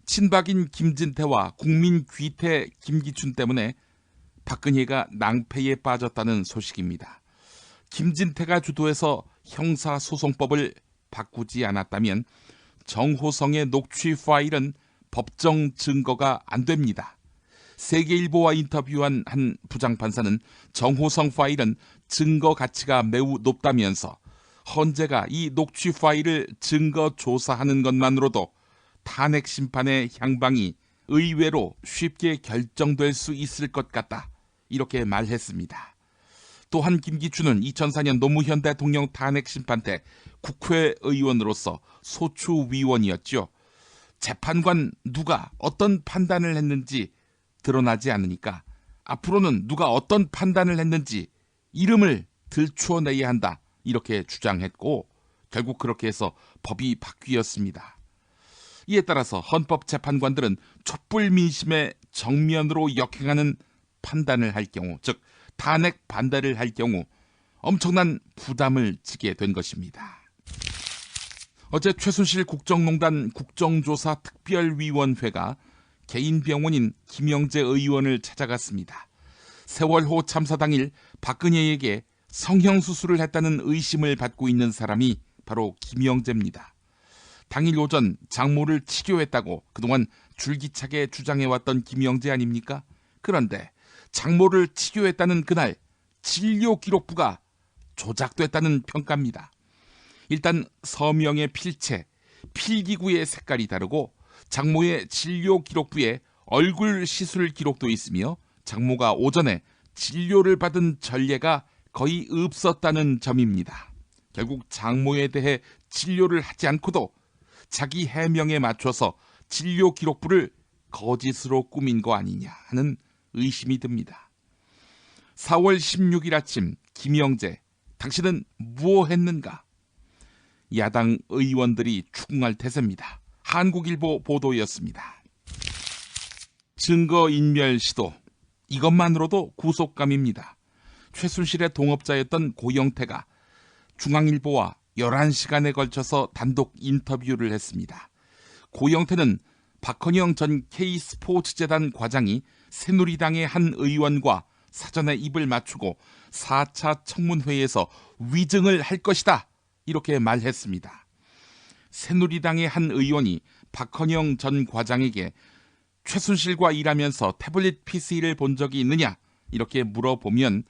친박인 김진태와 국민 귀태 김기춘 때문에 박근혜가 낭패에 빠졌다는 소식입니다. 김진태가 주도해서 형사소송법을 바꾸지 않았다면 정호성의 녹취 파일은 법정 증거가 안 됩니다. 세계일보와 인터뷰한 한 부장판사는 정호성 파일은 증거 가치가 매우 높다면서 헌재가 이 녹취 파일을 증거 조사하는 것만으로도 탄핵 심판의 향방이 의외로 쉽게 결정될 수 있을 것 같다, 이렇게 말했습니다. 또한 김기춘은 2004년 노무현 대통령 탄핵 심판 때 국회의원으로서 소추위원이었죠. 재판관 누가 어떤 판단을 했는지 드러나지 않으니까 앞으로는 누가 어떤 판단을 했는지 이름을 들추어내야 한다, 이렇게 주장했고 결국 그렇게 해서 법이 바뀌었습니다. 이에 따라서 헌법재판관들은 촛불 민심에 정면으로 역행하는 판단을 할 경우, 즉 탄핵 반대를 할 경우 엄청난 부담을 지게 된 것입니다. 어제 최순실 국정농단 국정조사 특별위원회가 개인 병원인 김영재 의원을 찾아갔습니다. 세월호 참사 당일 박근혜에게 성형수술을 했다는 의심을 받고 있는 사람이 바로 김영재입니다. 당일 오전 장모를 치료했다고 그동안 줄기차게 주장해왔던 김영재 아닙니까? 그런데 장모를 치료했다는 그날 진료 기록부가 조작됐다는 평가입니다. 일단 서명의 필체, 필기구의 색깔이 다르고 장모의 진료 기록부에 얼굴 시술 기록도 있으며 장모가 오전에 진료를 받은 전례가 거의 없었다는 점입니다. 결국 장모에 대해 진료를 하지 않고도 자기 해명에 맞춰서 진료 기록부를 거짓으로 꾸민 거 아니냐 하는 의심이 듭니다. 4월 16일 아침 김영재, 당신은 무엇했는가? 야당 의원들이 추궁할 태세입니다. 한국일보 보도였습니다. 증거인멸 시도, 이것만으로도 구속감입니다. 최순실의 동업자였던 고영태가 중앙일보와 11시간에 걸쳐서 단독 인터뷰를 했습니다. 고영태는 박헌영 전 K스포츠재단 과장이 새누리당의 한 의원과 사전에 입을 맞추고 4차 청문회에서 위증을 할 것이다, 이렇게 말했습니다. 새누리당의 한 의원이 박헌영 전 과장에게 최순실과 일하면서 태블릿 PC를 본 적이 있느냐, 이렇게 물어보면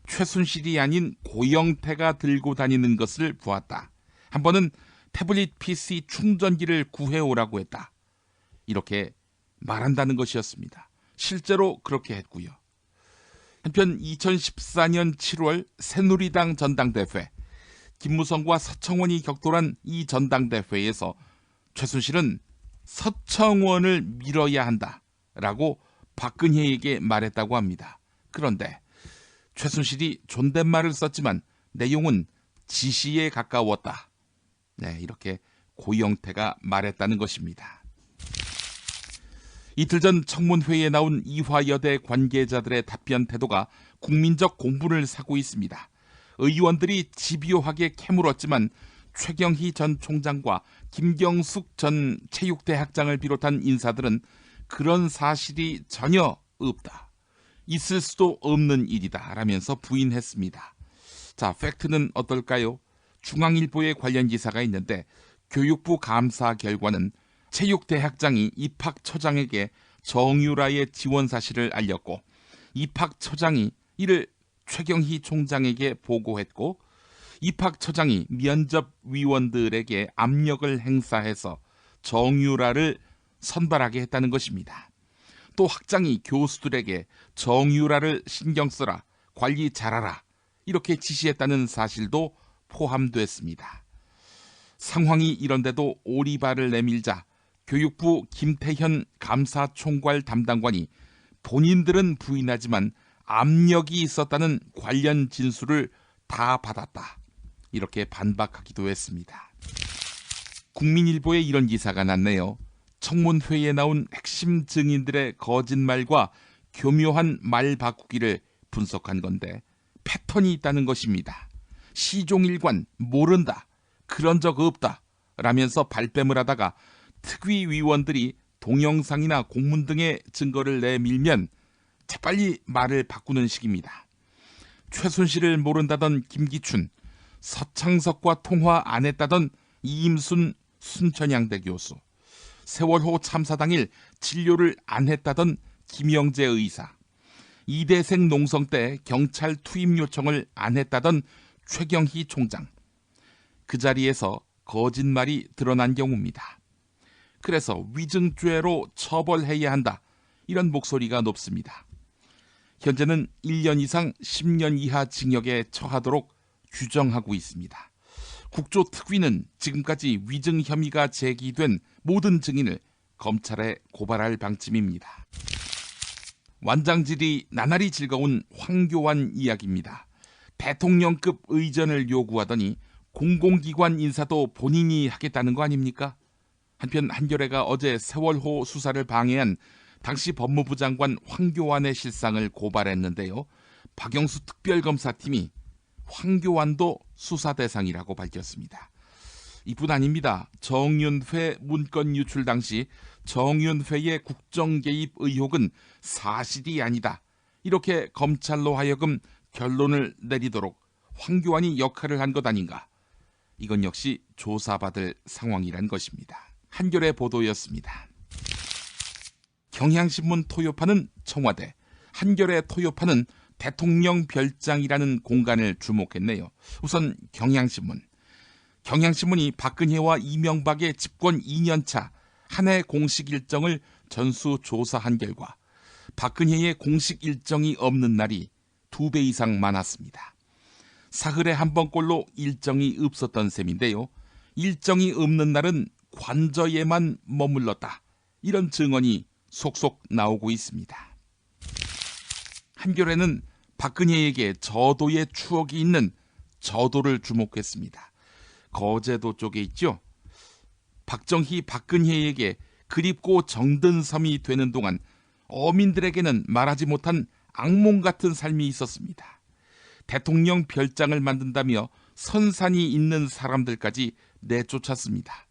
최순실이 아닌 고영태가 들고 다니는 것을 보았다. 한 번은 태블릿 PC 충전기를 구해오라고 했다, 이렇게 말한다는 것이었습니다. 실제로 그렇게 했고요. 한편 2014년 7월 새누리당 전당대회, 김무성과 서청원이 격돌한 이 전당대회에서 최순실은 서청원을 밀어야 한다라고 박근혜에게 말했다고 합니다. 그런데 최순실이 존댓말을 썼지만 내용은 지시에 가까웠다, 이렇게 고영태가 말했다는 것입니다. 이틀 전 청문회에 나온 이화여대 관계자들의 답변 태도가 국민적 공분을 사고 있습니다. 의원들이 집요하게 캐물었지만 최경희 전 총장과 김경숙 전 체육대학장을 비롯한 인사들은 그런 사실이 전혀 없다, 있을 수도 없는 일이다 라면서 부인했습니다. 자, 팩트는 어떨까요? 중앙일보에 관련 기사가 있는데 교육부 감사 결과는 체육대학장이 입학처장에게 정유라의 지원 사실을 알렸고 입학처장이 이를 최경희 총장에게 보고했고 입학처장이 면접위원들에게 압력을 행사해서 정유라를 선발하게 했다는 것입니다. 또 학장이 교수들에게 정유라를 신경 써라, 관리 잘하라, 이렇게 지시했다는 사실도 포함됐습니다. 상황이 이런데도 오리발을 내밀자 교육부 김태현 감사총괄 담당관이 본인들은 부인하지만 압력이 있었다는 관련 진술을 다 받았다, 이렇게 반박하기도 했습니다. 국민일보에 이런 기사가 났네요. 청문회에 나온 핵심 증인들의 거짓말과 교묘한 말 바꾸기를 분석한 건데 패턴이 있다는 것입니다. 시종일관 모른다, 그런 적 없다 라면서 발뺌을 하다가 특위위원들이 동영상이나 공문 등의 증거를 내밀면 재빨리 말을 바꾸는 식입니다. 최순실을 모른다던 김기춘, 서창석과 통화 안 했다던 이임순 순천향대 교수, 세월호 참사 당일 진료를 안 했다던 김영재 의사, 이대생 농성 때 경찰 투입 요청을 안 했다던 최경희 총장, 그 자리에서 거짓말이 드러난 경우입니다. 그래서 위증죄로 처벌해야 한다, 이런 목소리가 높습니다. 현재는 1년 이상 10년 이하 징역에 처하도록 규정하고 있습니다. 국조특위는 지금까지 위증 혐의가 제기된 모든 증인을 검찰에 고발할 방침입니다. 완장질이 나날이 즐거운 황교안 이야기입니다. 대통령급 의전을 요구하더니 공공기관 인사도 본인이 하겠다는 거 아닙니까? 한편 한겨레가 어제 세월호 수사를 방해한 당시 법무부 장관 황교안의 실상을 고발했는데요. 박영수 특별검사팀이 황교안도 수사 대상이라고 밝혔습니다. 이뿐 아닙니다. 정윤회 문건 유출 당시 정윤회의 국정 개입 의혹은 사실이 아니다, 이렇게 검찰로 하여금 결론을 내리도록 황교안이 역할을 한 것 아닌가. 이건 역시 조사받을 상황이란 것입니다. 한겨레 보도였습니다. 경향신문 토요파는 청와대, 한겨레 토요파는 대통령 별장이라는 공간을 주목했네요. 우선 경향신문이 박근혜와 이명박의 집권 2년차 한 해 공식 일정을 전수조사한 결과 박근혜의 공식 일정이 없는 날이 2배 이상 많았습니다. 사흘에 한 번꼴로 일정이 없었던 셈인데요. 일정이 없는 날은 관저에만 머물렀다, 이런 증언이 속속 나오고 있습니다. 한겨레는 박근혜에게 저도의 추억이 있는 저도를 주목했습니다. 거제도 쪽에 있죠. 박정희 박근혜에게 그립고 정든 섬이 되는 동안 어민들에게는 말하지 못한 악몽 같은 삶이 있었습니다. 대통령 별장을 만든다며 선산이 있는 사람들까지 내쫓았습니다.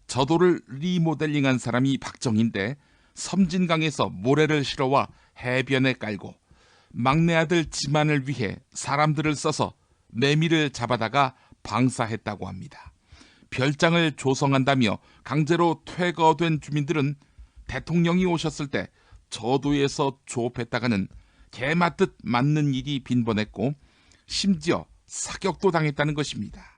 저도를 리모델링한 사람이 박정희인데 섬진강에서 모래를 실어와 해변에 깔고 막내 아들 지만을 위해 사람들을 써서 매미를 잡아다가 방사했다고 합니다. 별장을 조성한다며 강제로 퇴거된 주민들은 대통령이 오셨을 때 저도에서 조업했다가는 개 맞듯 맞는 일이 빈번했고 심지어 사격도 당했다는 것입니다.